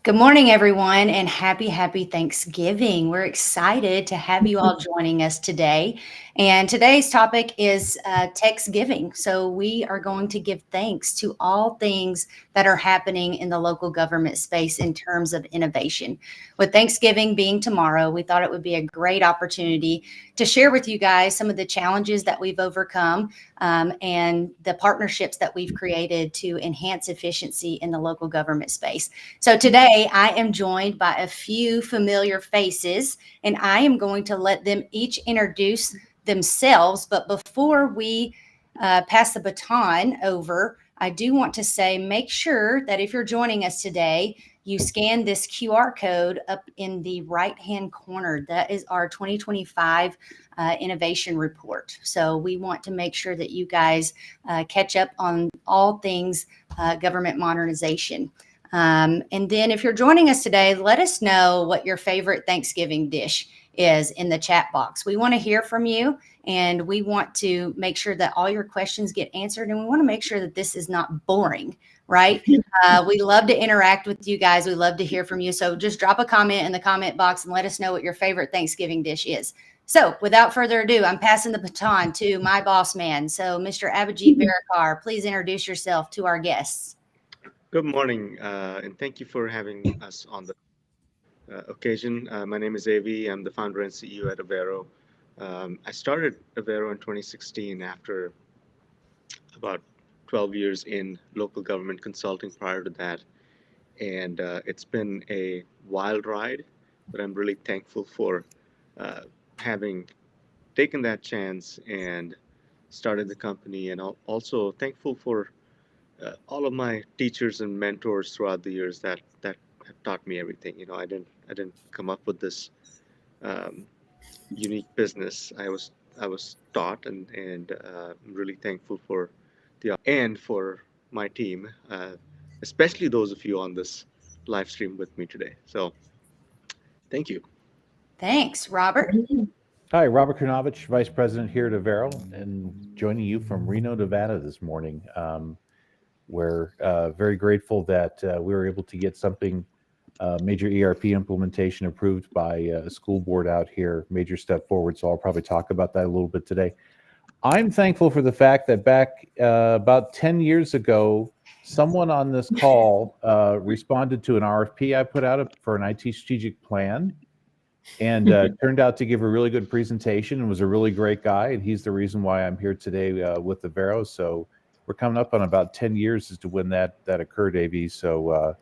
Good morning, everyone, and happy Thanksgiving. We're excited to have you all joining us today. And today's topic is Techsgiving. So, we are going to give thanks to all things that are happening in the local government space in terms of innovation. With Thanksgiving being tomorrow, we thought it would be a great opportunity to share with you guys some of the challenges that we've overcome and the partnerships that we've created to enhance efficiency in the local government space. So today I am joined by a few familiar faces, and I am going to let them each introduce themselves. But before we pass the baton over, I do want to say make sure that if you're joining us today, you scan this QR code up in the right-hand corner. That is our 2025 innovation report. So we want to make sure that you guys catch up on all things government modernization. And then if you're joining us today, let us know what your favorite Thanksgiving dish is in the chat box. We want to hear from you, and we want to make sure that all your questions get answered, and we want to make sure that this is not boring, right? We love to interact with you guys. We love to hear from you. So just drop a comment in the comment box and let us know what your favorite Thanksgiving dish is. So without further ado, I'm passing the baton to my boss man. So Mr. Abhijit Varakar, please introduce yourself to our guests. Good morning, and thank you for having us on the occasion. My name is Avi. I'm the founder and CEO at Avero. I started Avero in 2016 after about 12 years in local government consulting prior to that. And it's been a wild ride, but I'm really thankful for uh, having taken that chance and started the company, and also thankful for all of my teachers and mentors throughout the years that have taught me everything. I didn't come up with this um, unique business. I was taught, and I'm really thankful for and for my team, especially those of you on this live stream with me today. So thank you. Thanks, Robert. Hi, Robert Kurnovich, Vice President here at Avero, and joining you from Reno, Nevada this morning. We're very grateful that we were able to get something, major ERP implementation approved by a school board out here, major step forward. So I'll probably talk about that a little bit today. I'm thankful for the fact that back about 10 years ago, someone on this call responded to an RFP I put out for an IT strategic plan, and turned out to give a really good presentation and was a really great guy. And he's the reason why I'm here today with the Vero. So we're coming up on about 10 years as to when that occurred, AV. So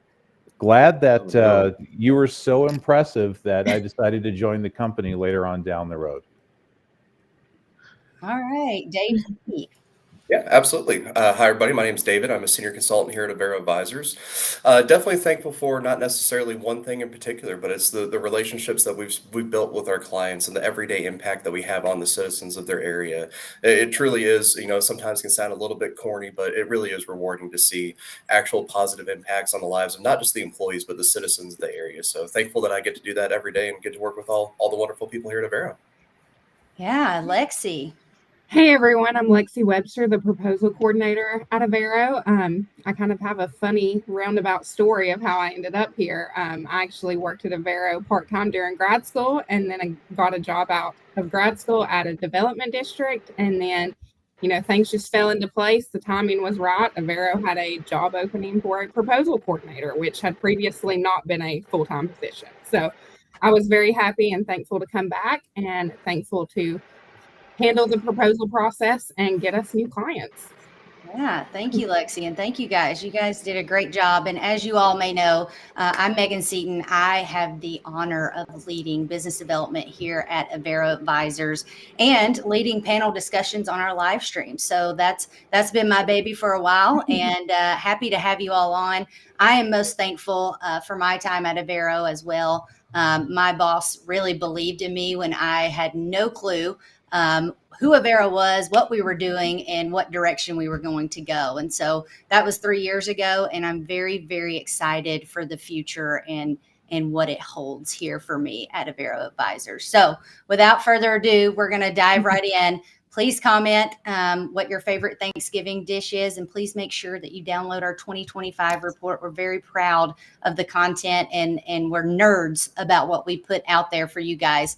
glad that you were so impressive that I decided to join the company later on down the road. All right, Dave. Yeah, absolutely. Hi, everybody. My name is David. I'm a senior consultant here at Avero Advisors. Definitely thankful for not necessarily one thing in particular, but it's the relationships that we've built with our clients and the everyday impact that we have on the citizens of their area. It truly is, sometimes can sound a little bit corny, but it really is rewarding to see actual positive impacts on the lives of not just the employees, but the citizens of the area. So thankful that I get to do that every day and get to work with all the wonderful people here at Avero. Yeah, Lexi. Hey everyone, I'm Lexi Webster, the proposal coordinator at Avero. I kind of have a funny roundabout story of how I ended up here. I actually worked at Avero part-time during grad school, and then I got a job out of grad school at a development district, and then things just fell into place. The timing was right. Avero had a job opening for a proposal coordinator, which had previously not been a full-time position. So I was very happy and thankful to come back, and thankful to handle the proposal process and get us new clients. Yeah, thank you, Lexi, and thank you guys. You guys did a great job. And as you all may know, I'm Megan Seaton. I have the honor of leading business development here at Avero Advisors and leading panel discussions on our live stream. So that's been my baby for a while, and happy to have you all on. I am most thankful for my time at Avero as well. My boss really believed in me when I had no clue who Avero was, what we were doing, and what direction we were going to go. And so that was 3 years ago, and I'm very, very excited for the future and what it holds here for me at Avero Advisors. So without further ado, we're going to dive right in. Please comment what your favorite Thanksgiving dish is, and please make sure that you download our 2025 report. We're very proud of the content, and we're nerds about what we put out there for you guys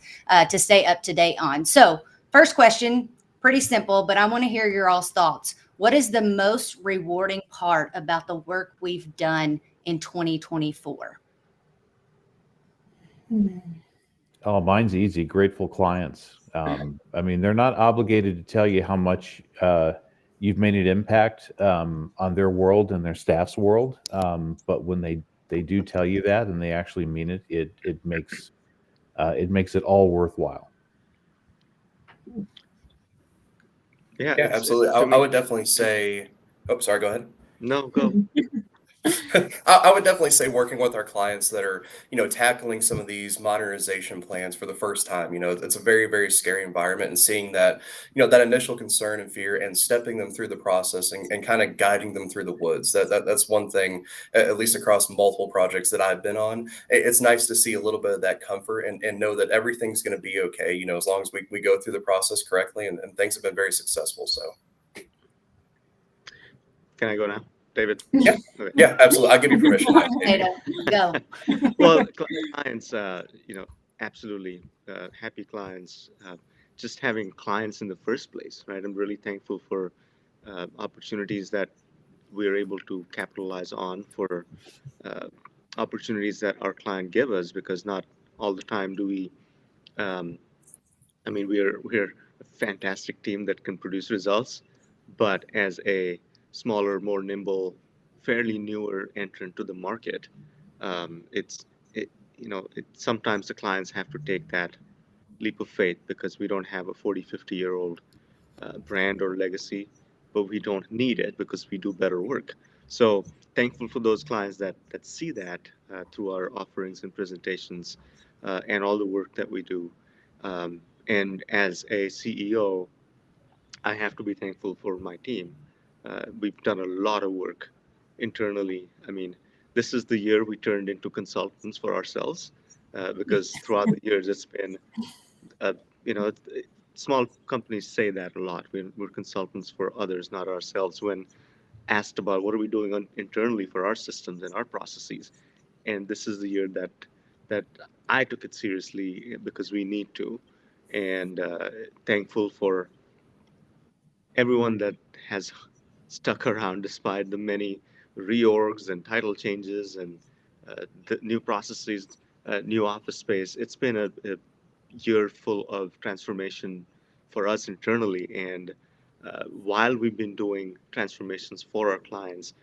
to stay up to date on. So first question, pretty simple, but I want to hear your all's thoughts. What is the most rewarding part about the work we've done in 2024? Oh, mine's easy. Grateful clients. I mean, they're not obligated to tell you how much you've made an impact on their world and their staff's world. But when they do tell you that and they actually mean it, it makes it all worthwhile. Yeah, Yeah, absolutely. to I me. would definitely say, oh, sorry, go ahead. No, go. I would definitely say working with our clients that are, tackling some of these modernization plans for the first time. It's a very, very scary environment, and seeing that, that initial concern and fear, and stepping them through the process, and kind of guiding them through the woods. That's one thing, at least across multiple projects that I've been on. It's nice to see a little bit of that comfort, and know that everything's going to be okay. As long as we go through the process correctly, and things have been very successful. So. Can I go now, David? Yeah. Okay. Yeah, absolutely. I'll give you permission. Go. Well, clients, absolutely happy clients. Just having clients in the first place, right? I'm really thankful for opportunities that we're able to capitalize on, for opportunities that our client give us, because not all the time do we. I mean, we're a fantastic team that can produce results, but as a smaller, more nimble, fairly newer entrant to the market, it's it sometimes the clients have to take that leap of faith, because we don't have a 40, 50-year-old brand or legacy, but we don't need it because we do better work. So thankful for those clients that see that through our offerings and presentations, and all the work that we do. And as a CEO, I have to be thankful for my team. We've done a lot of work internally. I mean, this is the year we turned into consultants for ourselves, because throughout the years it's been, uh, you know, small companies say that a lot. We're consultants for others, not ourselves, when asked about what are we doing internally for our systems and our processes. And this is the year that I took it seriously, because we need to, and thankful for everyone that has stuck around despite the many reorgs and title changes, and the new processes, new office space. It's been a year full of transformation for us internally. And while we've been doing transformations for our clients,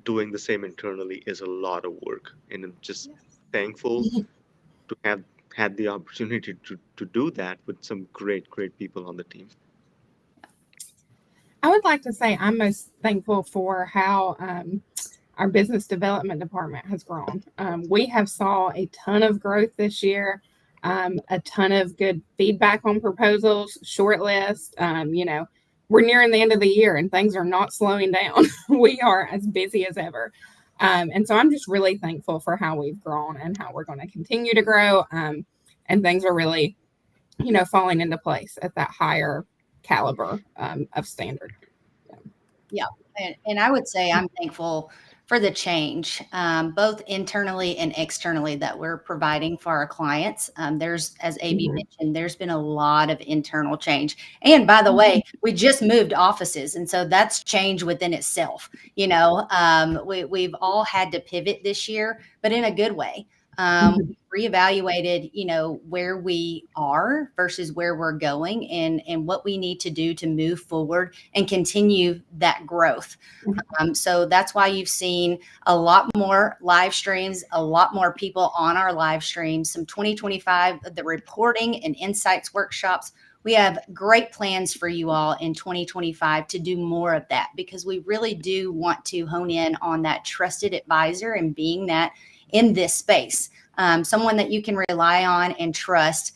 doing the same internally is a lot of work. And I'm just thankful to have had the opportunity to do that with some great people on the team. I would like to say I'm most thankful for how our business development department has grown. We have saw a ton of growth this year, a ton of good feedback on proposals, short list. We're nearing the end of the year and things are not slowing down. We are as busy as ever. And so I'm just really thankful for how we've grown and how we're going to continue to grow. And things are really, falling into place at that higher caliber of standard. Yeah. And I would say I'm thankful for the change, both internally and externally, that we're providing for our clients. There's, as AB mentioned, there's been a lot of internal change. And by the way, we just moved offices. And so that's change within itself. We've all had to pivot this year, but in a good way. Reevaluated, where we are versus where we're going, and what we need to do to move forward and continue that growth. So that's why you've seen a lot more live streams, a lot more people on our live streams, some 2025, the reporting and insights workshops. We have great plans for you all in 2025 to do more of that, because we really do want to hone in on that trusted advisor and being that in this space. Someone that you can rely on and trust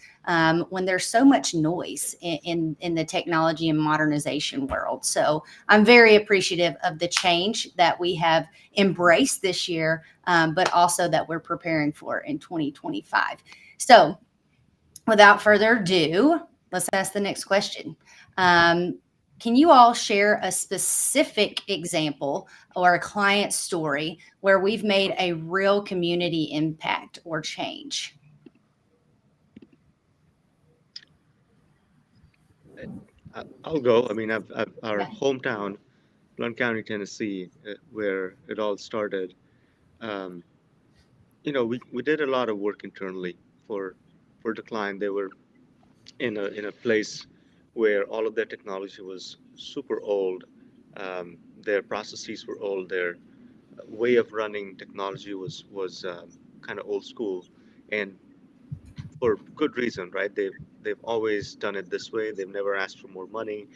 when there's so much noise in the technology and modernization world. So I'm very appreciative of the change that we have embraced this year, but also that we're preparing for in 2025. So without further ado, let's ask the next question. Can you all share a specific example or a client story where we've made a real community impact or change? I'll go. I mean, our Yeah. hometown, Blount County, Tennessee, where it all started. Um, we did a lot of work internally for the client. They were in a place where all of their technology was super old. Their processes were old. Their way of running technology was kind of old school, and for good reason, right? They've always done it this way. They've never asked for more money.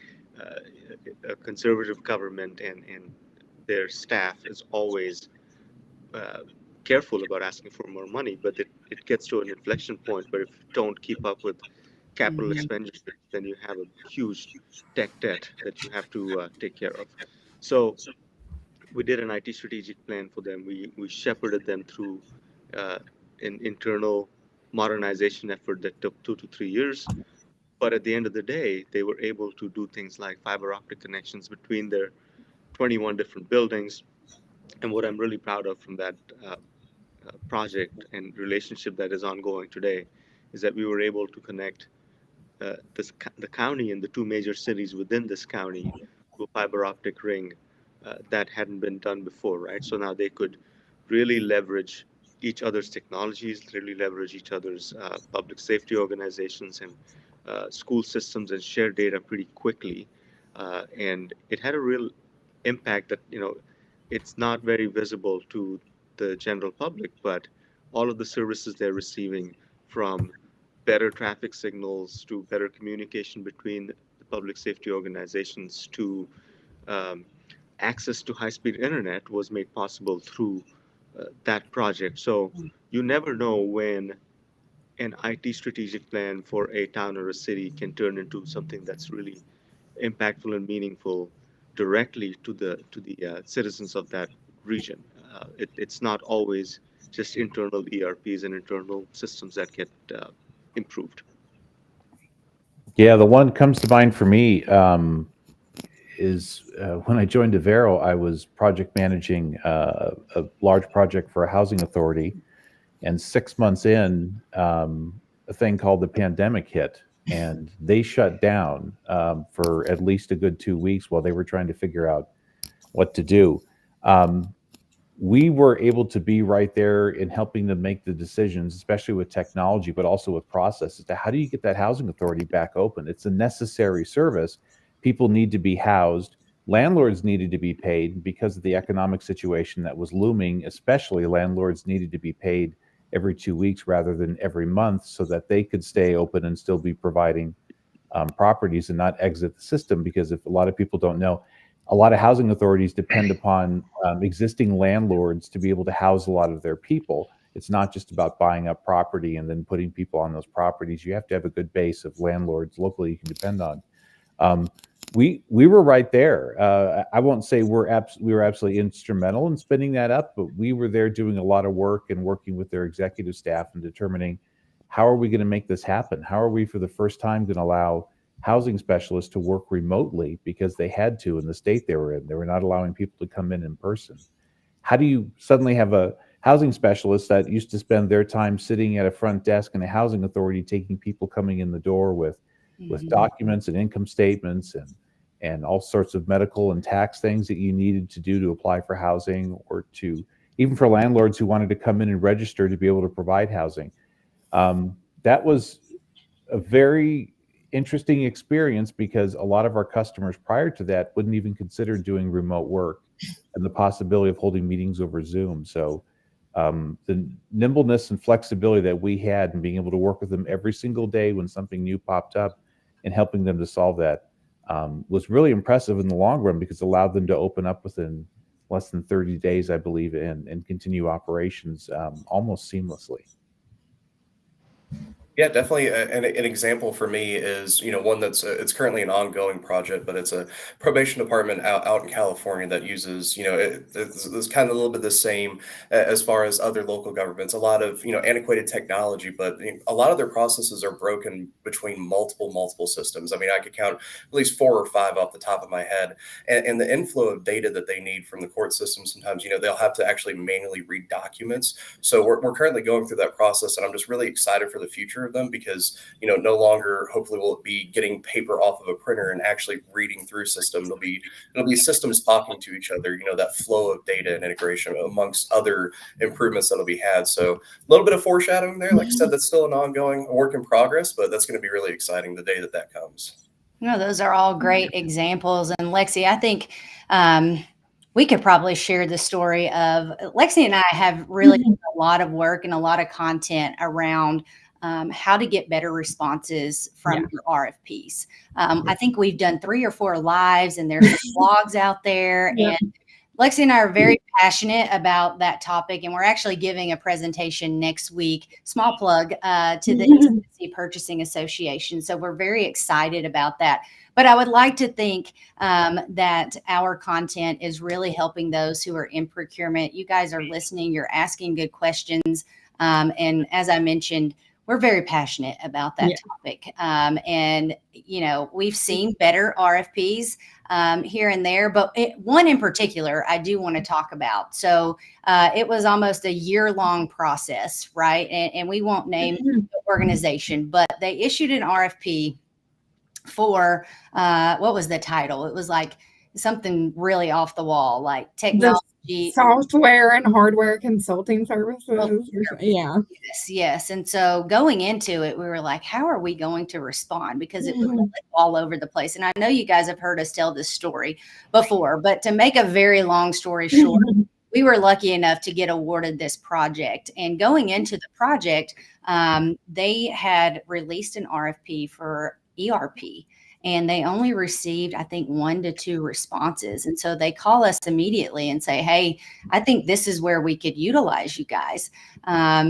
A conservative government and their staff is always uh, careful about asking for more money, but it gets to an inflection point where if you don't keep up with capital Mhm. expenditures, then you have a huge tech debt that you have to take care of. So we did an IT strategic plan for them. We shepherded them through uh, an internal modernization effort that took 2 to 3 years. But at the end of the day, they were able to do things like fiber optic connections between their 21 different buildings. And what I'm really proud of from that project and relationship that is ongoing today is that we were able to connect the county and the two major cities within this county to a fiber optic ring that hadn't been done before, right? So now they could really leverage each other's technologies, really leverage each other's public safety organizations and school systems and share data pretty quickly. And it had a real impact that, it's not very visible to the general public, but all of the services they're receiving from better traffic signals to better communication between the public safety organizations to um, access to high-speed internet was made possible through that project. So you never know when an IT strategic plan for a town or a city can turn into something that's really impactful and meaningful directly to the citizens of that region. It's not always just internal ERPs and internal systems that get improved. Yeah, the one comes to mind for me is when I joined Avero, I was project managing a large project for a housing authority, and 6 months in, a thing called the pandemic hit, and they shut down for at least a good 2 weeks while they were trying to figure out what to do. Um, we were able to be right there in helping them make the decisions, especially with technology, but also with processes to how do you get that housing authority back open? It's a necessary service. People need to be housed. Landlords needed to be paid because of the economic situation that was looming, especially landlords needed to be paid every 2 weeks rather than every month so that they could stay open and still be providing properties and not exit the system. Because if a lot of people don't know, a lot of housing authorities depend upon existing landlords to be able to house a lot of their people. It's not just about buying up property and then putting people on those properties. You have to have a good base of landlords locally you can depend on. Um, we were right there. I won't say we were absolutely instrumental in spinning that up, but we were there doing a lot of work and working with their executive staff and determining how are we going to make this happen? How are we, for the first time, going to allow housing specialists to work remotely because they had to in the state they were in. They were not allowing people to come in person. How do you suddenly have a housing specialist that used to spend their time sitting at a front desk in a housing authority taking people coming in the door with Mhm. documents and income statements and all sorts of medical and tax things that you needed to do to apply for housing, or to even for landlords who wanted to come in and register to be able to provide housing? That was a very interesting experience because a lot of our customers prior to that wouldn't even consider doing remote work and the possibility of holding meetings over Zoom. So the nimbleness and flexibility that we had and being able to work with them every single day when something new popped up and helping them to solve that was really impressive in the long run because it allowed them to open up within less than 30 days, I believe, and continue operations almost seamlessly. Yeah, definitely. An example for me is, one that's it's currently an ongoing project, but it's a probation department out in California that uses, it's kind of a little bit the same as far as other local governments. A lot of, antiquated technology, but a lot of their processes are broken between multiple systems. I mean, I could count at least 4 or 5 off the top of my head, and the inflow of data that they need from the court system. Sometimes, they'll have to actually manually read documents. So we're currently going through that process, and I'm just really excited for the future of them because no longer hopefully will it be getting paper off of a printer and actually reading through system. It'll be systems talking to each other. That flow of data and integration amongst other improvements that'll be had. So a little bit of foreshadowing there. Like I said, that's still an ongoing work in progress, but that's going to be really exciting the day that comes. No, those are all great examples. And Lexi, I think we could probably share the story of Lexi and I have really done a lot of work and a lot of content around how to get better responses from your RFPs. I think we've done 3 or 4 lives, and there's some blogs out there. Yep. And Lexi and I are very passionate about that topic, and we're actually giving a presentation next week, small plug, to the Intimacy Purchasing Association. So we're very excited about that. But I would like to think that our content is really helping those who are in procurement. You guys are listening, you're asking good questions. And as I mentioned, we're very passionate about that topic. And, we've seen better RFPs here and there, but one in particular, I do want to talk about. So it was almost a year-long process, right? And we won't name the organization, but they issued an RFP for what was the title? It was like something really off the wall, like technology. Software and hardware consulting services. Yes. And so going into it, we were like, how are we going to respond? Because it was all over the place. And I know you guys have heard us tell this story before, but to make a very long story short, we were lucky enough to get awarded this project. And going into the project, they had released an RFP for ERP. And they only received, I think, 1 to 2 responses. And so they call us immediately and say, hey, I think this is where we could utilize you guys.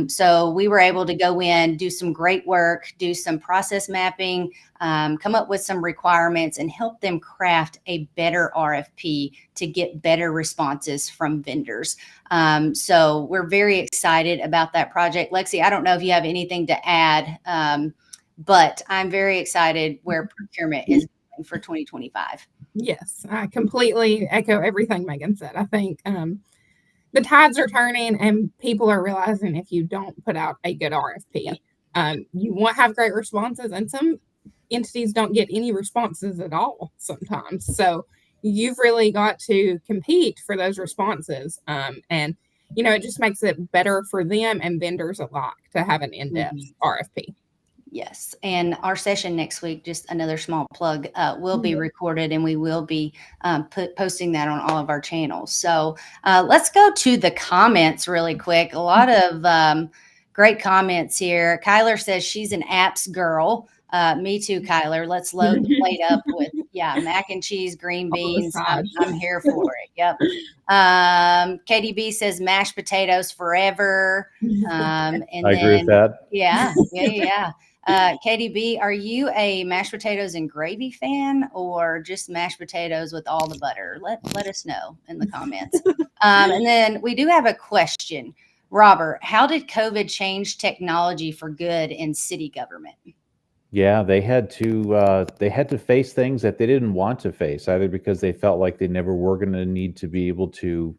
So we were able to go in, do some great work, do some process mapping, come up with some requirements, and help them craft a better RFP to get better responses from vendors. So we're very excited about that project. Lexi, I don't know if you have anything to add, but I'm very excited where procurement is going for 2025. Yes, I completely echo everything Megan said. I think the tides are turning, and people are realizing if you don't put out a good RFP, you won't have great responses, and some entities don't get any responses at all sometimes. So you've really got to compete for those responses, and it just makes it better for them and vendors alike to have an in-depth RFP. Yes. And our session next week, just another small plug, will be recorded, and we will be posting that on all of our channels. So let's go to the comments really quick. A lot of great comments here. Kyler says she's an apps girl. Me too, Kyler. Let's load the plate up with, mac and cheese, green beans. I'm here for it. Yep. KDB says mashed potatoes forever. And I agree with that. Yeah. KDB, are you a mashed potatoes and gravy fan, or just mashed potatoes with all the butter? Let us know in the comments. And then we do have a question. Robert, how did COVID change technology for good in city government? Yeah, they had to face things that they didn't want to face, either because they felt like they never were going to need to be able to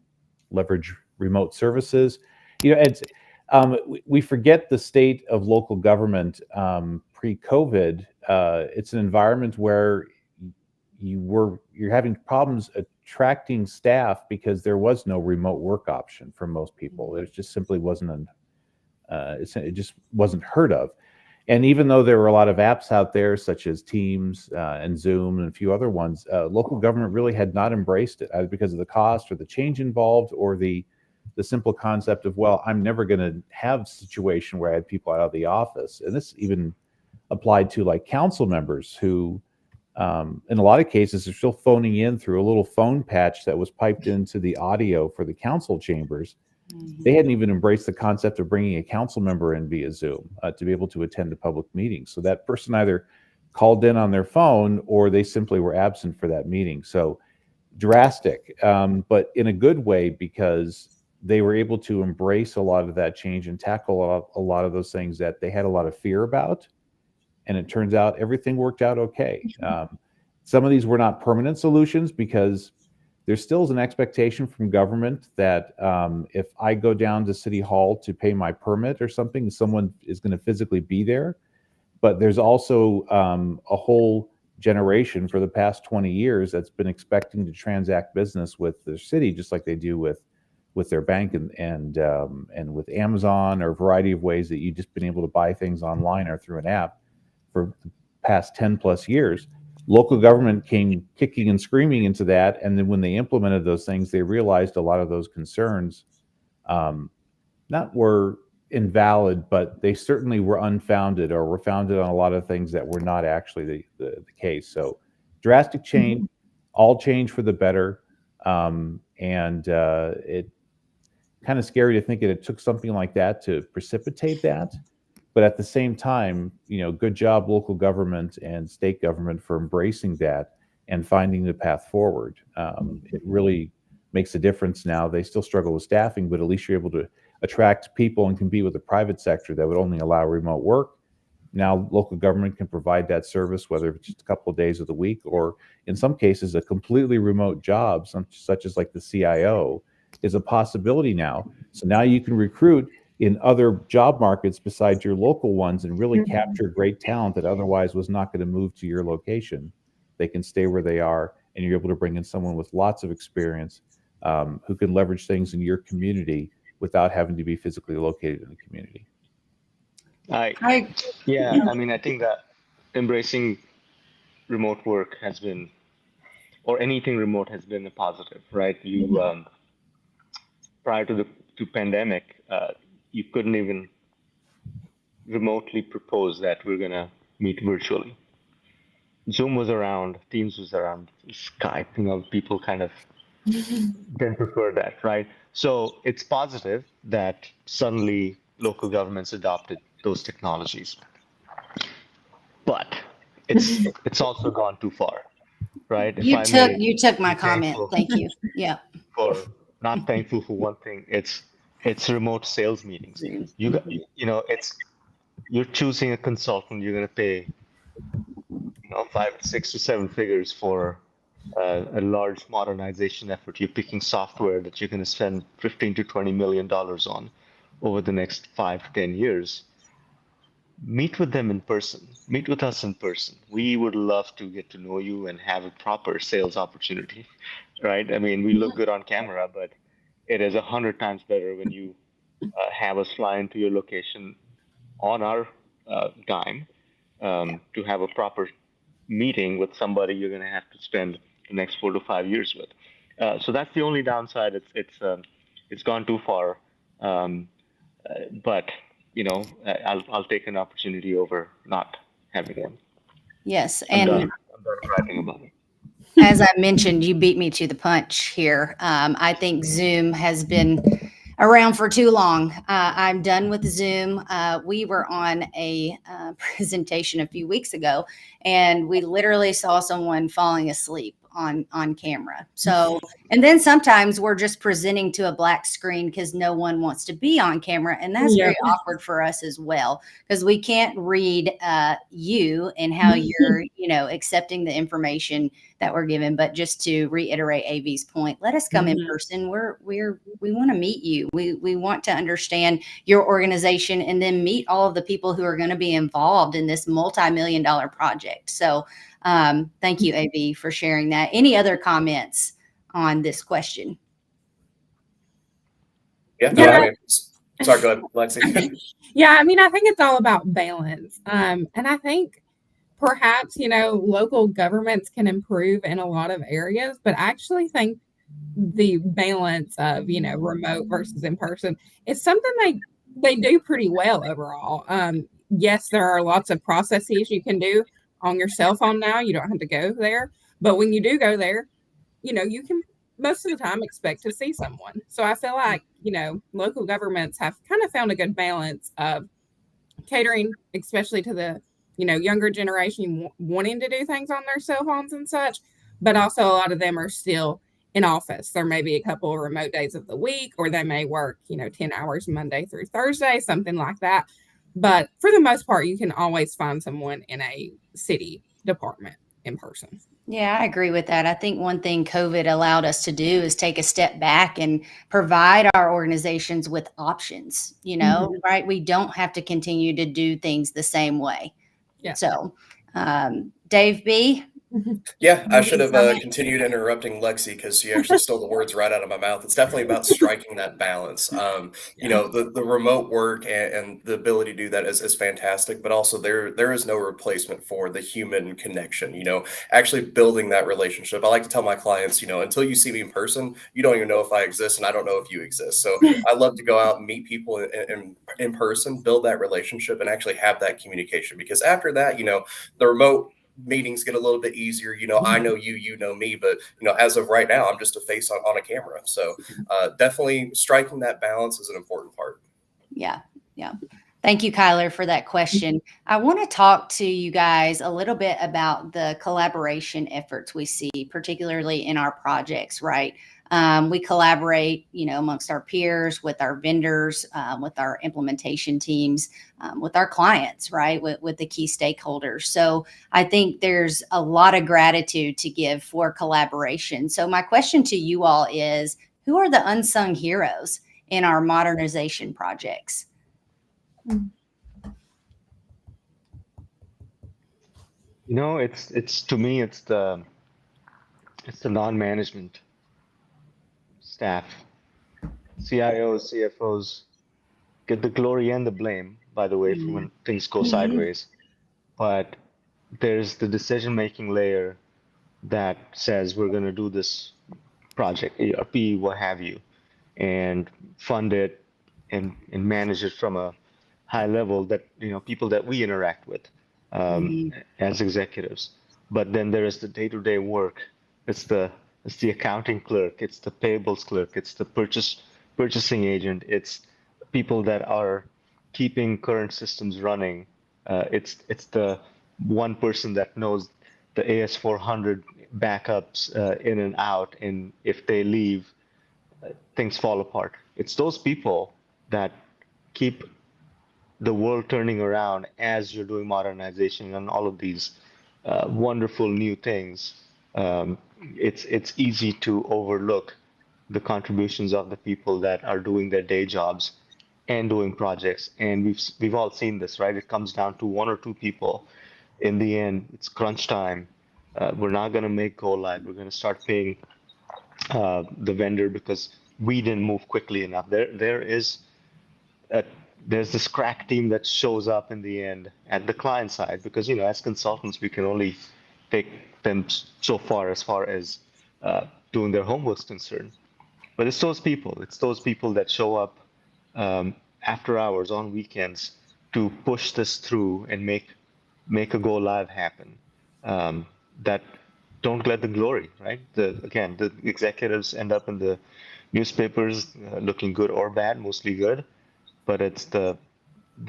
leverage remote services. It's we forget the state of local government pre-COVID. It's an environment where you're having problems attracting staff because there was no remote work option for most people. It just simply wasn't it just wasn't heard of. And even though there were a lot of apps out there, such as Teams and Zoom and a few other ones, local government really had not embraced it, either because of the cost or the change involved, or the simple concept of, well, I'm never going to have a situation where I had people out of the office. And this even applied to like council members who, in a lot of cases, are still phoning in through a little phone patch that was piped into the audio for the council chambers. They hadn't even embraced the concept of bringing a council member in via Zoom to be able to attend a public meeting. So that person either called in on their phone or they simply were absent for that meeting. So drastic, but in a good way, because they were able to embrace a lot of that change and tackle a lot of those things that they had a lot of fear about. And it turns out everything worked out okay. Some of these were not permanent solutions because there still is an expectation from government that if I go down to City Hall to pay my permit or something, someone is going to physically be there. But there's also a whole generation for the past 20 years that's been expecting to transact business with their city, just like they do with their bank and with Amazon, or a variety of ways that you've just been able to buy things online or through an app for the past 10 plus years. Local government came kicking and screaming into that, and then when they implemented those things, they realized a lot of those concerns not were invalid, but they certainly were unfounded, or were founded on a lot of things that were not actually the case. So drastic change, all change for the better. And it kind of scary to think that it took something like that to precipitate that. But at the same time, good job, local government and state government, for embracing that and finding the path forward. It really makes a difference now. They still struggle with staffing, but at least you're able to attract people and compete with the private sector that would only allow remote work. Now local government can provide that service, whether it's just a couple of days of the week, or in some cases a completely remote job, such as like the CIO, is a possibility now. So now you can recruit in other job markets besides your local ones and really capture great talent that otherwise was not going to move to your location. They can stay where they are, and you're able to bring in someone with lots of experience who can leverage things in your community without having to be physically located in the community. Yeah, I mean, I think that embracing remote work has been, or anything remote has been, a positive, right? You prior to the pandemic, you couldn't even remotely propose that we're gonna meet virtually. Zoom was around, Teams was around, Skype. People kind of didn't prefer that, right? So it's positive that suddenly local governments adopted those technologies, but it's also gone too far, right? If I may You took my be comment. thankful Thank you. Yeah. for not thankful for one thing, it's remote sales meetings. You're choosing a consultant. You're going to pay 5, 6 to 7 figures for a large modernization effort. You're picking software that you're going to spend 15 to 20 million dollars on over the next 5 to 10 years. Meet with them in person. Meet with us in person. We would love to get to know you and have a proper sales opportunity, right? I mean, we look good on camera, but it is 100 times better when you have us fly into your location on our dime to have a proper meeting with somebody you're going to have to spend the next 4 to 5 years with. So that's the only downside. It's gone too far, but I'll take an opportunity over not having one. Yes. I'm And done writing about it. as I mentioned, you beat me to the punch here. I think Zoom has been around for too long. I'm done with Zoom. We were on a presentation a few weeks ago, and we literally saw someone falling asleep on camera. So, and then sometimes we're just presenting to a black screen because no one wants to be on camera, and that's very awkward for us as well, because we can't read you and how you're accepting the information that we're given. But just to reiterate AV's point, let us come in person. We want to meet you. We want to understand your organization, and then meet all of the people who are going to be involved in this multi-million-dollar project. So thank you, AV, for sharing that. Any other comments on this question? Yeah. No, I mean, sorry, go ahead, Lexi. Yeah, I mean, I think it's all about balance. And I think perhaps, local governments can improve in a lot of areas, but I actually think the balance of, remote versus in person is something they do pretty well overall. Yes, there are lots of processes you can do on your cell phone now. You don't have to go there. But when you do go there, you can most of the time expect to see someone. So I feel like local governments have kind of found a good balance of catering, especially to the younger generation wanting to do things on their cell phones and such, but also a lot of them are still in office. There may be a couple of remote days of the week, or they may work 10 hours Monday through Thursday, something like that. But for the most part, you can always find someone in a city department in person. Yeah, I agree with that. I think one thing COVID allowed us to do is take a step back and provide our organizations with options, right? We don't have to continue to do things the same way. Yeah. So, Dave B. Yeah, I should maybe have some- continued interrupting Lexi because she actually stole the words right out of my mouth. It's definitely about striking that balance. The remote work and the ability to do that is fantastic, but also there is no replacement for the human connection, actually building that relationship. I like to tell my clients, until you see me in person, you don't even know if I exist and I don't know if you exist. So I love to go out and meet people in person, build that relationship and actually have that communication because after that, the remote meetings get a little bit easier. I know you, you know me, but as of right now, I'm just a face on a camera. So definitely striking that balance is an important part. Yeah. Yeah. Thank you, Kyler, for that question. I want to talk to you guys a little bit about the collaboration efforts we see, particularly in our projects, right? We collaborate, amongst our peers, with our vendors, with our implementation teams, with our clients, right? With the key stakeholders. So I think there's a lot of gratitude to give for collaboration. So my question to you all is, who are the unsung heroes in our modernization projects? It's to me, it's the non-management staff, CIOs, CFOs get the glory and the blame, by the way, for when things go sideways. But there's the decision-making layer that says we're going to do this project, ERP, what have you, and fund it and manage it from a high level that people that we interact with Mhm. as executives. But then there is the day-to-day work. It's the accounting clerk, it's the payables clerk, it's the purchasing agent, it's people that are keeping current systems running. It's the one person that knows the AS400 backups in and out, and if they leave, things fall apart. It's those people that keep the world turning around as you're doing modernization and all of these wonderful new things. It's easy to overlook the contributions of the people that are doing their day jobs and doing projects. And we've all seen this, right? It comes down to one or two people. In the end, it's crunch time. We're not going to make go live. We're going to start paying the vendor because we didn't move quickly enough. A, there's this crack team that shows up in the end at the client side because as consultants we can only take them so far as doing their homework's concerned. But it's those people. It's those people that show up after hours on weekends to push this through and make a go live happen. That don't get the glory, right? The executives end up in the newspapers looking good or bad, mostly good, but it's the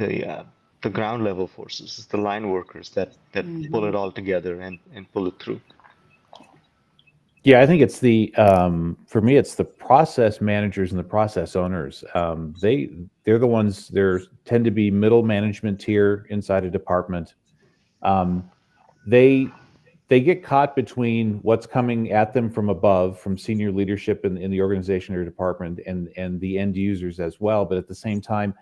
uh, the ground level forces, it's the line workers that pull it all together and pull it through. Yeah, I think it's for me, it's the process managers and the process owners. They're the ones. There tend to be middle management tier inside a department. Um, they they get caught between what's coming at them from above, from senior leadership in the organization or department, and the end users as well. But at the same time,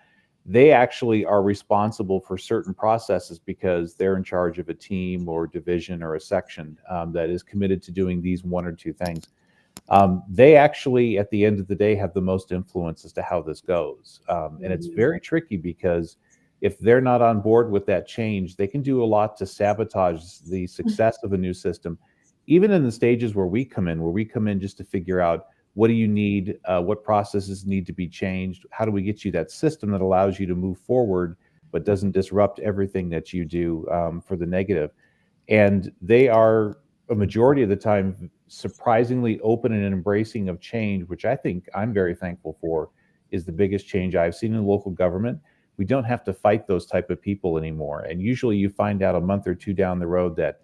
they actually are responsible for certain processes because they're in charge of a team or division or a section that is committed to doing these one or two things. They actually, at the end of the day, have the most influence as to how this goes. And it's very tricky because if they're not on board with that change, they can do a lot to sabotage the success of a new system, even in the stages where we come in just to figure out what do you need, what processes need to be changed, how do we get you that system that allows you to move forward but doesn't disrupt everything that you do for the negative. And they are a majority of the time surprisingly open and embracing of change, which I think I'm very thankful for is the biggest change I've seen in local government. We don't have to fight those type of people anymore. And usually you find out a month or two down the road that,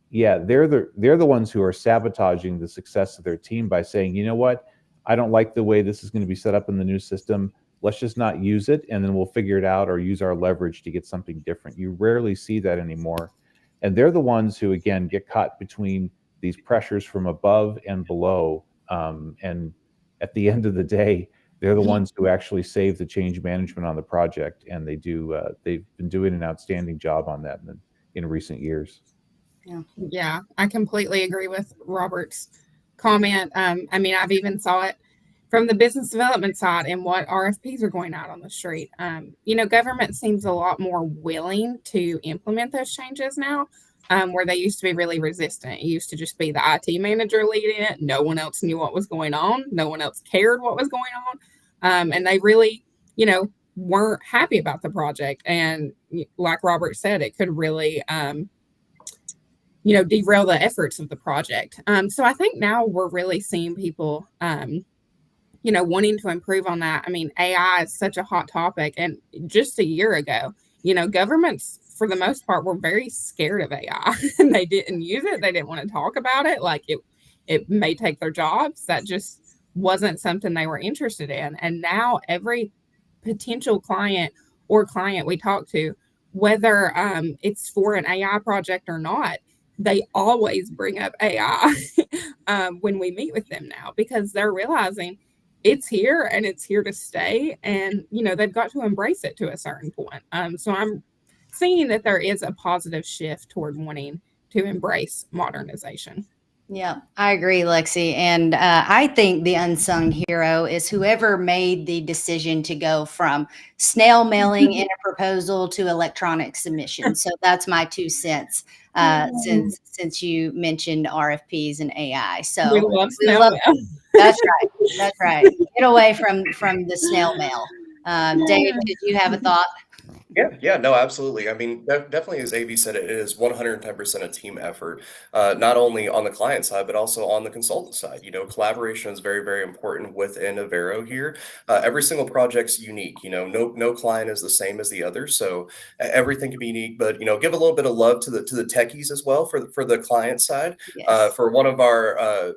yeah, they're the ones who are sabotaging the success of their team by saying, you know what, I don't like the way this is going to be set up in the new system. Let's just not use it, and then we'll figure it out or use our leverage to get something different. You rarely see that anymore. And they're the ones who, again, get caught between these pressures from above and below. And at the end of the day, they're the ones who actually save the change management on the project. And they do, they've been doing an outstanding job on that in recent years. Yeah, I completely agree with Robert's comment. I mean, I've even saw it from the business development side and what RFPs are going out on the street. Government seems a lot more willing to implement those changes now, where they used to be really resistant. It used to just be the IT manager leading it. No one else knew what was going on. No one else cared what was going on. And they really, weren't happy about the project. And like Robert said, it could really, derail the efforts of the project. So I think now we're really seeing people, wanting to improve on that. I mean, AI is such a hot topic. And just a year ago, governments, for the most part, were very scared of AI and they didn't use it. They didn't want to talk about it. Like it may take their jobs. That just wasn't something they were interested in. And now every potential client we talk to, whether it's for an AI project or not, they always bring up AI when we meet with them now, because they're realizing it's here and it's here to stay. And, they've got to embrace it to a certain point. So I'm seeing that there is a positive shift toward wanting to embrace modernization. Yeah, I agree, Lexi. And I think the unsung hero is whoever made the decision to go from snail mailing in a proposal to electronic submission. So that's my 2 cents since you mentioned RFPs and AI. So We love snail mail. That's right. That's right. Get away from the snail mail. Dave, did you have a thought? Yeah, no, absolutely. I mean, definitely, as AV said, it is 110% a team effort, not only on the client side, but also on the consultant side. Collaboration is very, very important within Avero here. Every single project's unique. No client is the same as the other, so everything can be unique. But give a little bit of love to the techies as well for the client side. Yes. For one of our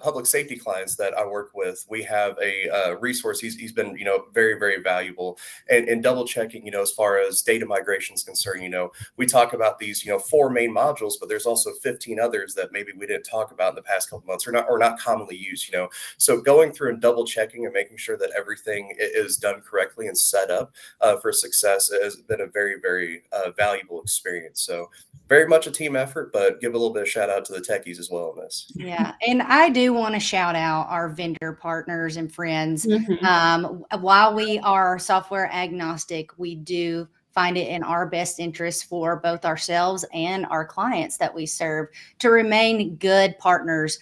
public safety clients that I work with, we have a resource. He's been, very, very valuable and double checking, as far as data migration is concerned. We talk about these, 4 main modules, but there's also 15 others that maybe we didn't talk about in the past couple months or not commonly used. So going through and double checking and making sure that everything is done correctly and set up for success has been a very, very valuable experience. So very much a team effort, but give a little bit of shout out to the techies as well in this. Yeah. And I do want to shout out our vendor partners and friends. Mhm. While we are software agnostic, we do find it in our best interest for both ourselves and our clients that we serve to remain good partners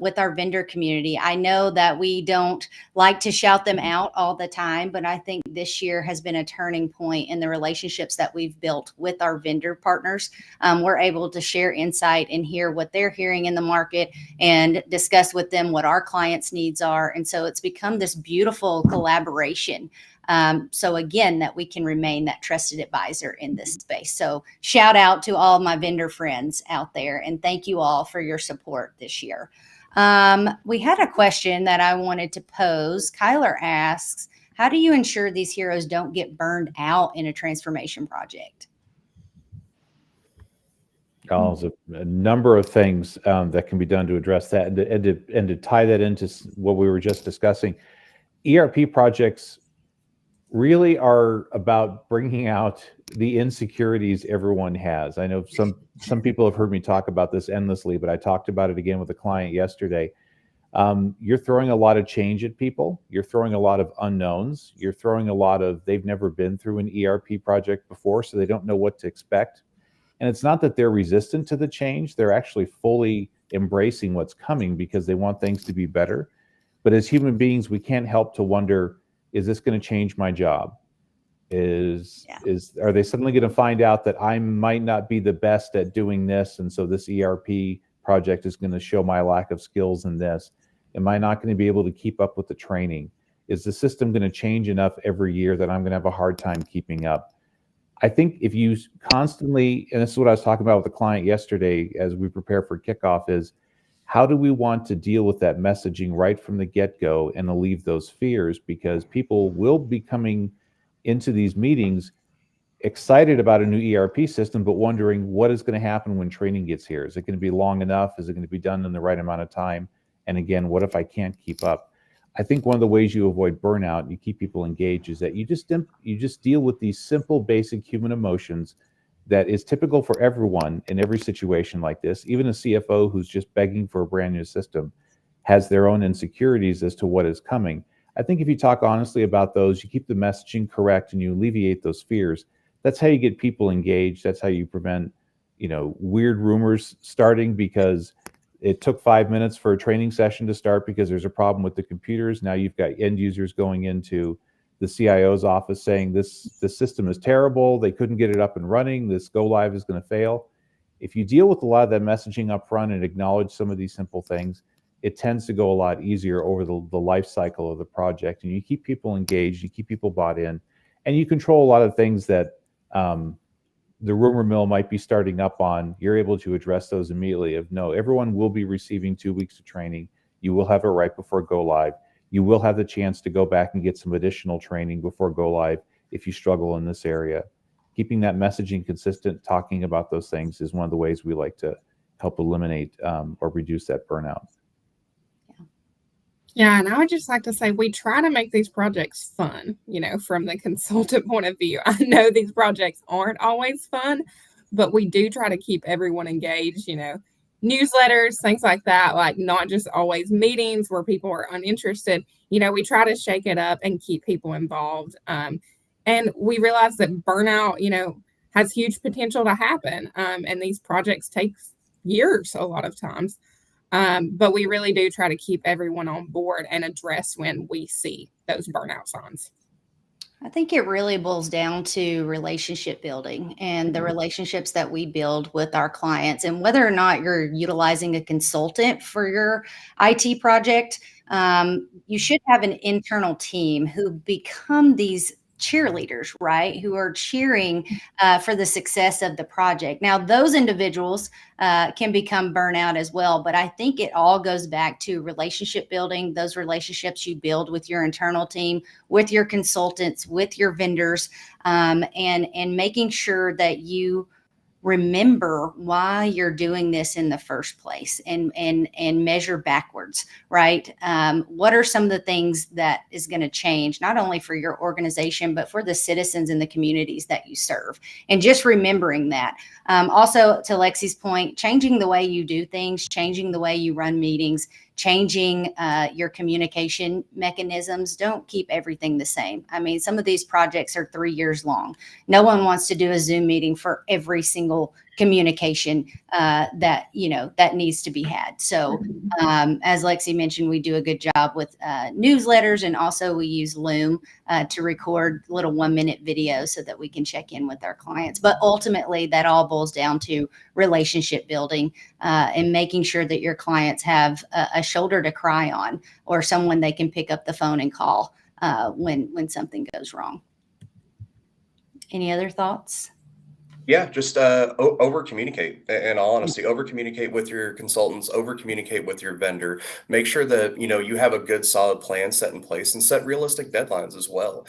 with our vendor community. I know that we don't like to shout them out all the time, but I think this year has been a turning point in the relationships that we've built with our vendor partners. We're able to share insight and hear what they're hearing in the market and discuss with them what our clients' needs are. And so it's become this beautiful collaboration. So again, that we can remain that trusted advisor in this space. So shout out to all my vendor friends out there, and thank you all for your support this year. We had a question that I wanted to pose. Kyler asks, how do you ensure these heroes don't get burned out in a transformation project? There's a number of things that can be done to address that, and to tie that into what we were just discussing. ERP projects really are about bringing out the insecurities everyone has. I know some people have heard me talk about this endlessly, but I talked about it again with a client yesterday. You're throwing a lot of change at people. You're throwing a lot of unknowns. You're throwing a lot of, they've never been through an ERP project before, so they don't know what to expect. And it's not that they're resistant to the change. They're actually fully embracing what's coming because they want things to be better. But as human beings, we can't help to wonder, is this going to change my job? Are they suddenly going to find out that I might not be the best at doing this, and so this ERP project is going to show my lack of skills in this? Am I not going to be able to keep up with the training? Is the system going to change enough every year that I'm going to have a hard time keeping up? I think if you constantly, and this is what I was talking about with the client yesterday as we prepare for kickoff, is how do we want to deal with that messaging right from the get-go and alleviate those fears? Because people will be coming into these meetings excited about a new ERP system, but wondering what is going to happen when training gets here. Is it going to be long enough? Is it going to be done in the right amount of time? And again, what if I can't keep up? I think one of the ways you avoid burnout and you keep people engaged is that you just deal with these simple, basic human emotions that is typical for everyone in every situation like this. Even a CFO who's just begging for a brand new system has their own insecurities as to what is coming. I think if you talk honestly about those, you keep the messaging correct and you alleviate those fears, that's how you get people engaged. That's how you prevent, weird rumors starting because it took 5 minutes for a training session to start because there's a problem with the computers. Now you've got end users going into the CIO's office saying this system is terrible. They couldn't get it up and running. This go live is going to fail. If you deal with a lot of that messaging up front and acknowledge some of these simple things, it tends to go a lot easier over the life cycle of the project. And you keep people engaged, you keep people bought in, and you control a lot of things that the rumor mill might be starting up on. You're able to address those immediately of no, everyone will be receiving 2 weeks of training. You will have it right before go live. You will have the chance to go back and get some additional training before go live if you struggle in this area. Keeping that messaging consistent, talking about those things is one of the ways we like to help eliminate or reduce that burnout. Yeah, and I would just like to say we try to make these projects fun, from the consultant point of view. I know these projects aren't always fun, but we do try to keep everyone engaged, newsletters, things like that, like not just always meetings where people are uninterested. We try to shake it up and keep people involved. And we realize that burnout, has huge potential to happen. And these projects take years a lot of times. But we really do try to keep everyone on board and address when we see those burnout signs. I think it really boils down to relationship building and the relationships that we build with our clients. And whether or not you're utilizing a consultant for your IT project, you should have an internal team who become these cheerleaders, right? Who are cheering for the success of the project. Now, those individuals can become burnout as well, but I think it all goes back to relationship building, those relationships you build with your internal team, with your consultants, with your vendors, and making sure that you remember why you're doing this in the first place and measure backwards, right? What are some of the things that is going to change, not only for your organization, but for the citizens in the communities that you serve? And just remembering that. Also, to Lexi's point, changing the way you do things, changing the way you run meetings, changing your communication mechanisms. Don't keep everything the same. I mean, some of these projects are 3 years long. No one wants to do a Zoom meeting for every single communication that needs to be had. So as Lexi mentioned, we do a good job with newsletters, and also we use Loom to record little 1-minute videos so that we can check in with our clients. But ultimately, that all boils down to relationship building and making sure that your clients have a shoulder to cry on or someone they can pick up the phone and call when something goes wrong. Any other thoughts? Yeah, just over communicate. In all honesty, over communicate with your consultants, over communicate with your vendor. Make sure that you have a good, solid plan set in place, and set realistic deadlines as well.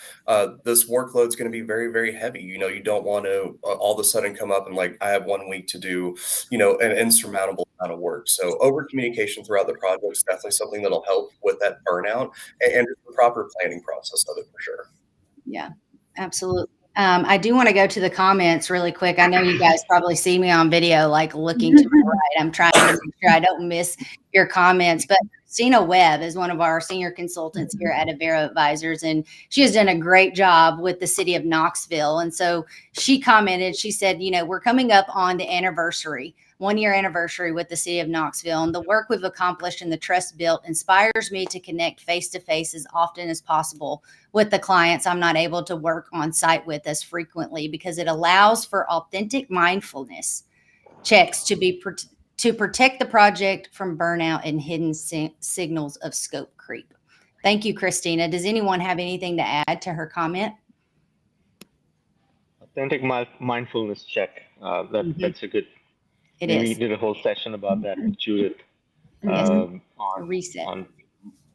This workload is going to be very, very heavy. You don't want to all of a sudden come up and like I have 1 week to do an insurmountable amount of work. So over communication throughout the project is definitely something that'll help with that burnout and the proper planning process of it for sure. Yeah, absolutely. I do want to go to the comments really quick. I know you guys probably see me on video, like looking to my right. I'm trying to make sure I don't miss your comments. But Christina Webb is one of our senior consultants here at Avero Advisors, and she has done a great job with the city of Knoxville. And so she commented, she said, we're coming up on the anniversary, 1-year anniversary with the city of Knoxville, and the work we've accomplished and the trust built inspires me to connect face-to-face as often as possible with the clients I'm not able to work on site with as frequently, because it allows for authentic mindfulness checks to protect the project from burnout and hidden signals of scope creep. Thank you, Christina. Does anyone have anything to add to her comment? Authentic mindfulness check. That's a good. It We is. did a whole session about that with Judith Yes. A on reset.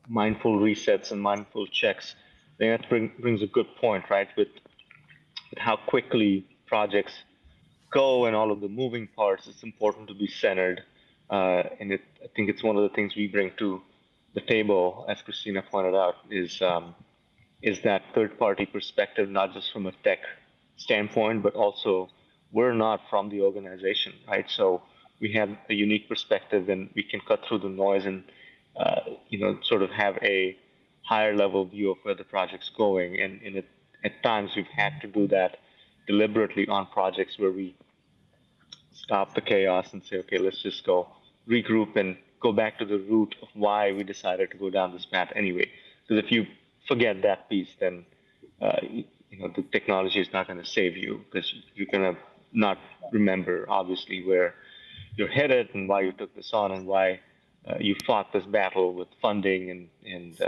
mindful resets and mindful checks. I think that brings a good point, right? With how quickly projects go and all of the moving parts, it's important to be centered. I think it's one of the things we bring to the table, as Christina pointed out, is that third-party perspective, not just from a tech standpoint, but also we're not from the organization, right? So we have a unique perspective, and we can cut through the noise and sort of have a higher level view of where the project's going. And at times we've had to do that deliberately on projects where we stop the chaos and say, okay, let's just go regroup and go back to the root of why we decided to go down this path anyway. Because if you forget that piece, then the technology is not going to save you, because you're going to not remember obviously where you're headed and why you took this on and why you fought this battle with funding and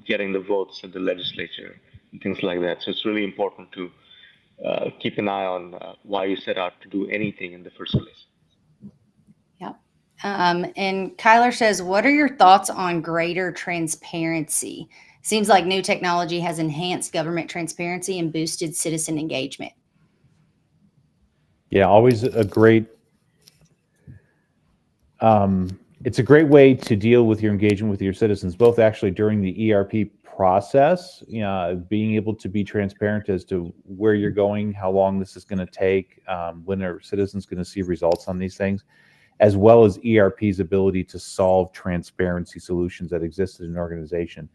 getting the votes at the legislature and things like that. So it's really important to keep an eye on why you set out to do anything in the first place. Yep. And Kyler says, what are your thoughts on greater transparency? Seems like new technology has enhanced government transparency and boosted citizen engagement. Yeah, always a great. It's a great way to deal with your engagement with your citizens, both actually during the ERP process, being able to be transparent as to where you're going, how long this is going to take, when are citizens going to see results on these things, as well as ERP's ability to solve transparency solutions that exist in an organization.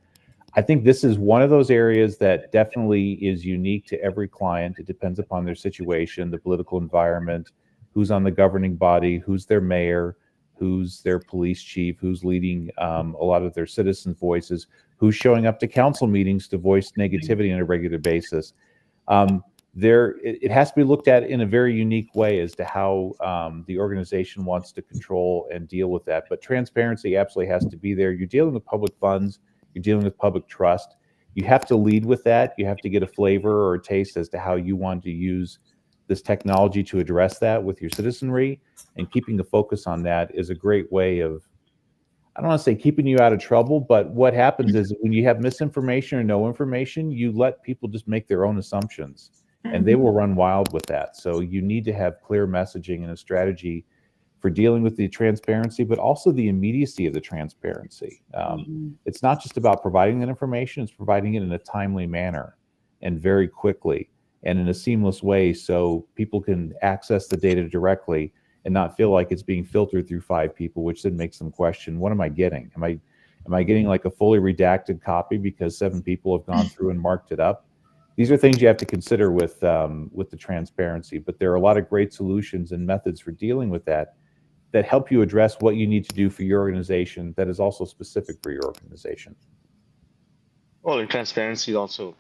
I think this is one of those areas that definitely is unique to every client. It depends upon their situation, the political environment, who's on the governing body, who's their mayor, who's their police chief, who's leading a lot of their citizens' voices, who's showing up to council meetings to voice negativity on a regular basis. It has to be looked at in a very unique way as to how the organization wants to control and deal with that. But transparency absolutely has to be there. You're dealing with public funds. You're dealing with public trust. You have to lead with that. You have to get a flavor or a taste as to how you want to use this technology to address that with your citizenry. And keeping a focus on that is a great way of, I don't want to say keeping you out of trouble, but what happens is when you have misinformation or no information, you let people just make their own assumptions and they will run wild with that. So you need to have clear messaging and a strategy for dealing with the transparency, but also the immediacy of the transparency. It's not just about providing that information, it's providing it in a timely manner and very quickly and in a seamless way so people can access the data directly and not feel like it's being filtered through 5 people, which then makes them question, what am I getting? Am I getting like a fully redacted copy because 7 people have gone through and marked it up? These are things you have to consider with the transparency, but there are a lot of great solutions and methods for dealing with that help you address what you need to do for your organization that is also specific for your organization. Well, in transparency also,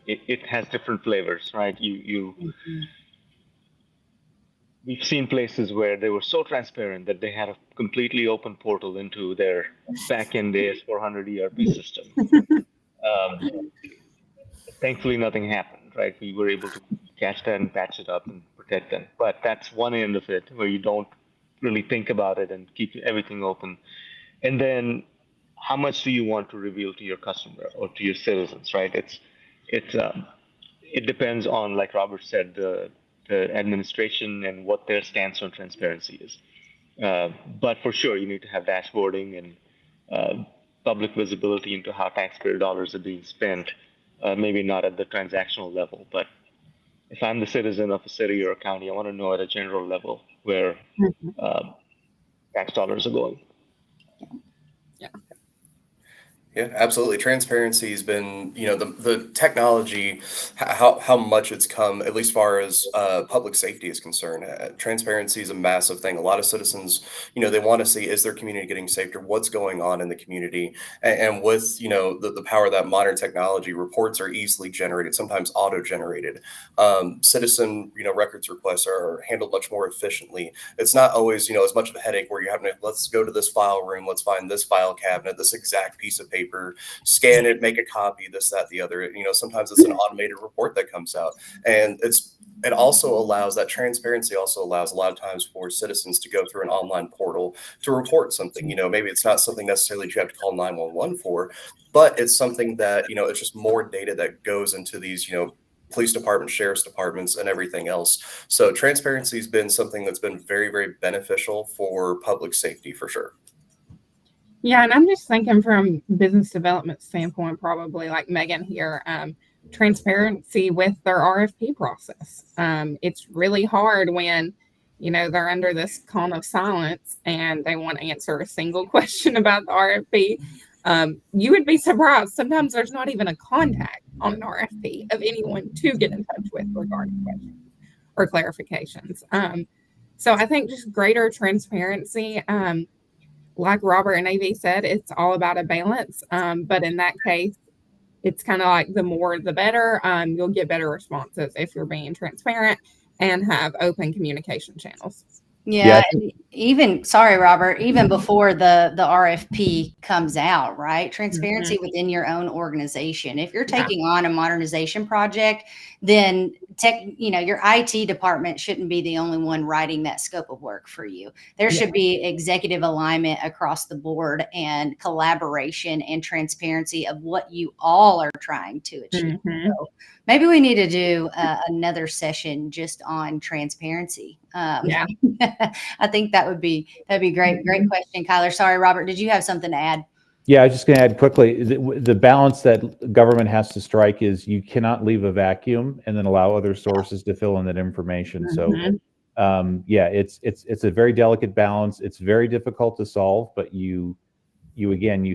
it has different flavors, right? We've seen places where they were so transparent that they had a completely open portal into their back-end AS400 ERP system. Thankfully, nothing happened, right? We were able to catch that and patch it up and protect them. But that's one end of it where you don't really think about it and keep everything open. And then how much do you want to reveal to your customer or to your citizens, right? It depends on, like Robert said, the administration and what their stance on transparency is. But for sure, you need to have dashboarding and public visibility into how taxpayer dollars are being spent. Maybe not at the transactional level, but if I'm the citizen of a city or a county, I want to know at a general level where tax dollars are going. Yeah, absolutely. Transparency has been, the technology, how much it's come, at least far as public safety is concerned. Transparency is a massive thing. A lot of citizens, they want to see, is their community getting safer? What's going on in the community? And with, the power of that modern technology, reports are easily generated, sometimes auto-generated. Citizen, records requests are handled much more efficiently. It's not always, as much of a headache where you're having to, let's go to this file room, let's find this file cabinet, this exact piece of paper paper, scan it, make a copy, this, that, the other. You know, sometimes it's an automated report that comes out, and it also allows that transparency. Also allows a lot of times for citizens to go through an online portal to report something. You know, maybe it's not something necessarily that you have to call 911 for, but it's something that, you know, it's just more data that goes into these, you know, police departments, sheriff's departments, and everything else. So transparency has been something that's been very, very beneficial for public safety for sure. Yeah, and I'm just thinking from business development standpoint, probably like Megan here, transparency with their RFP process. It's really hard when, you know, they're under this calm of silence and they want to answer a single question about the RFP. You would be surprised. Sometimes there's not even a contact on an RFP of anyone to get in touch with regarding questions or clarifications. So I think just greater transparency. Like Robert and AV said, it's all about a balance. But in that case, it's kind of like the more the better. You'll get better responses if you're being transparent and have open communication channels. Yeah, and even sorry, Robert, even before the RFP comes out, right? Transparency within your own organization. If you're taking on a modernization project, then your IT department shouldn't be the only one writing that scope of work for you. There should be executive alignment across the board and collaboration and transparency of what you all are trying to achieve. So maybe we need to do another session just on transparency. I think that'd be great. Great question, Kyler. Sorry, Robert, did you have something to add? Yeah, I was just going to add quickly, the balance that government has to strike is you cannot leave a vacuum and then allow other sources to fill in that information. So, it's a very delicate balance. It's very difficult to solve, but you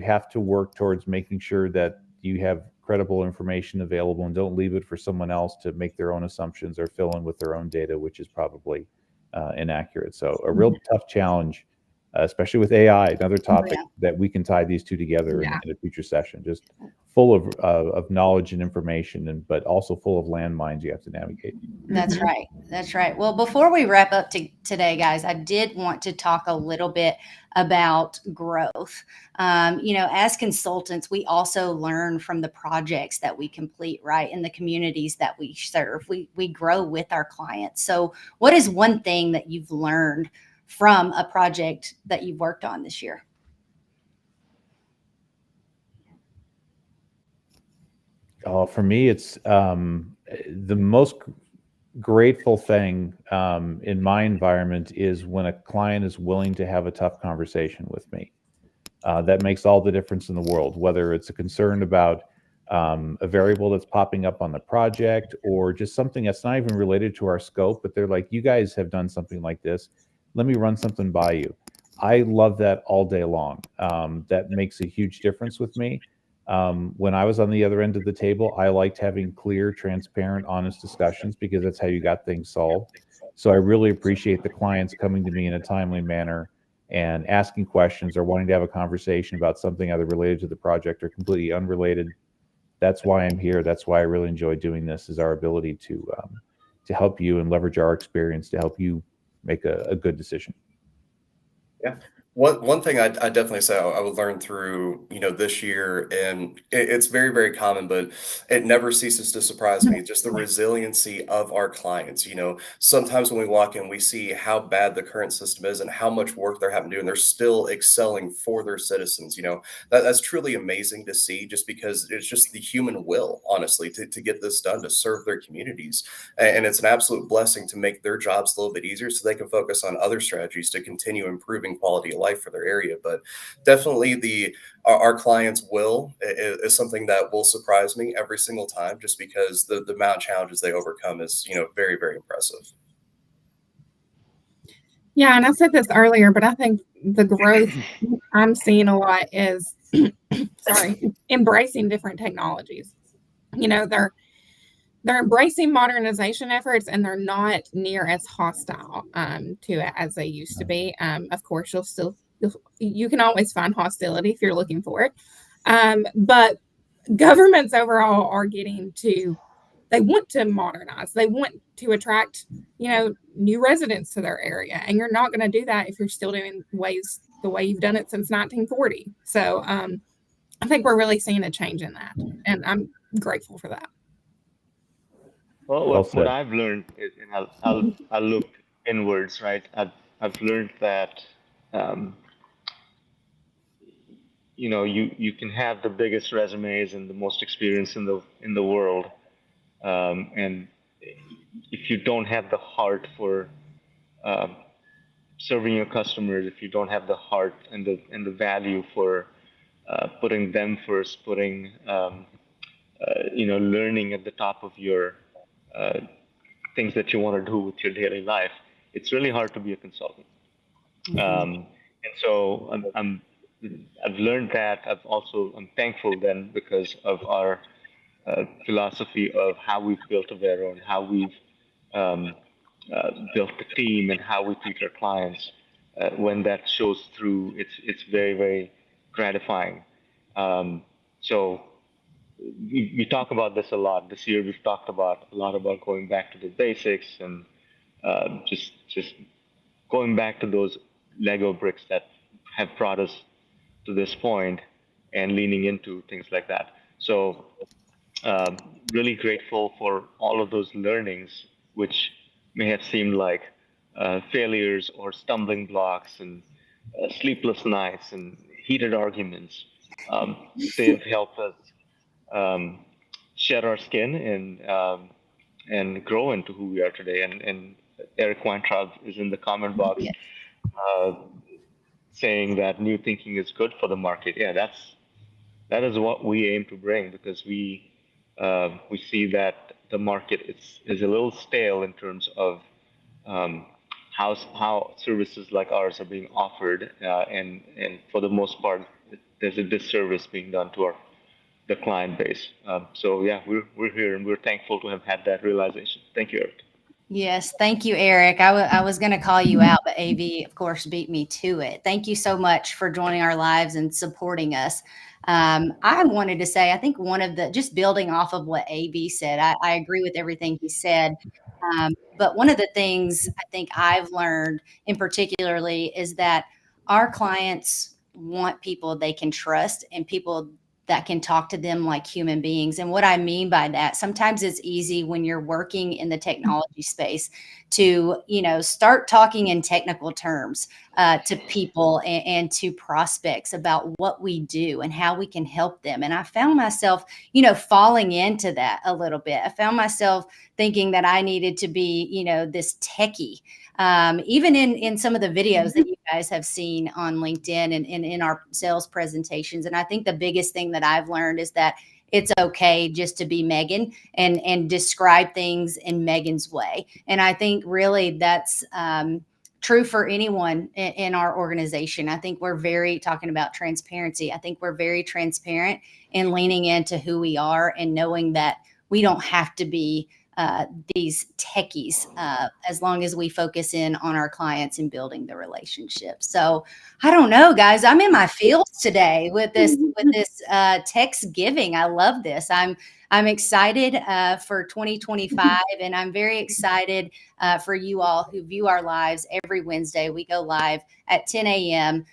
have to work towards making sure that you have credible information available and don't leave it for someone else to make their own assumptions or fill in with their own data, which is probably inaccurate. So a real tough challenge, especially with AI, another topic that we can tie these two together in a future session, just full of knowledge and information, but also full of landmines you have to navigate. That's right. That's right. Well, before we wrap up today, guys, I did want to talk a little bit about growth. As consultants, we also learn from the projects that we complete, right? In the communities that we serve, we grow with our clients. So what is one thing that you've learned from a project that you've worked on this year? For me, it's the most grateful thing in my environment is when a client is willing to have a tough conversation with me. That makes all the difference in the world, whether it's a concern about a variable that's popping up on the project or just something that's not even related to our scope, but they're like, you guys have done something like this. Let me run something by you. I love that all day long. That makes a huge difference with me. When I was on the other end of the table, I liked having clear, transparent, honest discussions because that's how you got things solved. So I really appreciate the clients coming to me in a timely manner and asking questions or wanting to have a conversation about something either related to the project or completely unrelated. That's why I'm here. That's why I really enjoy doing this, is our ability to help you and leverage our experience to help you make a good decision. Yeah. One thing I definitely say I would learn through, this year, and it's very, very common, but it never ceases to surprise me, just the resiliency of our clients. Sometimes when we walk in, we see how bad the current system is and how much work they're having to do, and they're still excelling for their citizens. That's truly amazing to see, just because it's just the human will, honestly, to get this done, to serve their communities. And it's an absolute blessing to make their jobs a little bit easier so they can focus on other strategies to continue improving quality of life for their area. But definitely our clients' will is something that will surprise me every single time, just because the amount of challenges they overcome is, very, very impressive. Yeah, and I said this earlier, but I think the growth I'm seeing a lot is embracing different technologies. They're embracing modernization efforts, and they're not near as hostile to it as they used to be. Of course, you can always find hostility if you're looking for it. But governments overall are they want to modernize. They want to attract, new residents to their area. And you're not going to do that if you're still doing the way you've done it since 1940. So I think we're really seeing a change in that, and I'm grateful for that. Well, Well what said. I've learned is, and I'll look inwards, right? I've learned that, um, you can have the biggest resumes and the most experience in the world, and if you don't have the heart for um, serving your customers, if you don't have the heart and the value for putting them first, putting learning at the top of your uh, things that you want to do with your daily life, it's really hard to be a consultant. Mhm. And so I've learned that. I'm thankful then because of our philosophy of how we've built Avero and how we've um, built the team and how we treat our clients. When that shows through, it's very, very gratifying. Um, so we talk about this a lot. This year we've talked a lot about going back to the basics and just going back to those Lego bricks that have brought us to this point and leaning into things like that. So, really grateful for all of those learnings, which may have seemed like failures or stumbling blocks and sleepless nights and heated arguments. They've helped us um, shed our skin and grow into who we are today. And Eric Weintraub is in the comment box Yes. uh, saying that new thinking is good for the market. Yeah, that is what we aim to bring because we see that the market is a little stale in terms of um, how services like ours are being offered, and for the most part, there's a disservice being done to our the client base. So yeah, we're here and we're thankful to have had that realization. Thank you, Eric. Yes, thank you, Eric. I was going to call you out, but AV, of course, beat me to it. Thank you so much for joining our lives and supporting us. I wanted to say, I think one of the, just building off of what AV said, I agree with everything he said. But one of the things I think I've learned in particularly is that our clients want people they can trust and people that can talk to them like human beings. And what I mean by that, sometimes it's easy when you're working in the technology space to, start talking in technical terms to people and to prospects about what we do and how we can help them. And I found myself, falling into that a little bit. I found myself thinking that I needed to be, this techie. Even in some of the videos that you guys have seen on LinkedIn and in our sales presentations. And I think the biggest thing that I've learned is that it's okay just to be Megan and describe things in Megan's way. And I think really that's true for anyone in our organization. I think we're very talking about transparency. I think we're very transparent in leaning into who we are and knowing that we don't have to be these techies as long as we focus in on our clients and building the relationship. So I don't know, guys. I'm in my feels today with this Techsgiving. I love this. I'm excited for 2025, and I'm very excited for you all who view our lives every Wednesday. We go live at 10 a.m.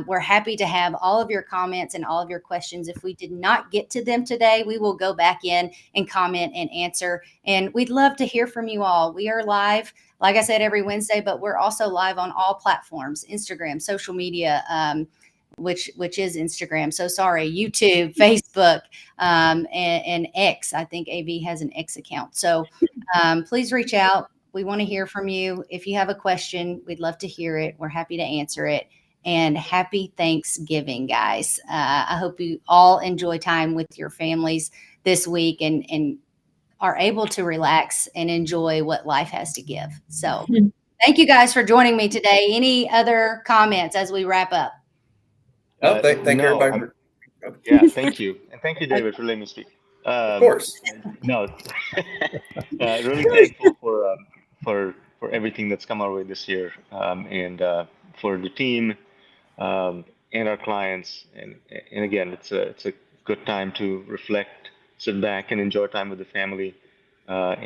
We're happy to have all of your comments and all of your questions. If we did not get to them today, we will go back in and comment and answer. And we'd love to hear from you all. We are live, like I said, every Wednesday, but we're also live on all platforms, Instagram, social media, which is Instagram. So sorry, YouTube, Facebook, and X. I think AV has an X account. So please reach out. We want to hear from you. If you have a question, we'd love to hear it. We're happy to answer it. And happy Thanksgiving, guys. I hope you all enjoy time with your families this week and are able to relax and enjoy what life has to give. So thank you guys for joining me today. Any other comments as we wrap up? Oh, thank No, everybody for. yeah, thank you, and thank you, David, for letting me speak. Of course. No, really thankful for everything that's come our way this year, and for the team and our clients. And again, it's a good time to reflect, sit back, and enjoy time with the family. And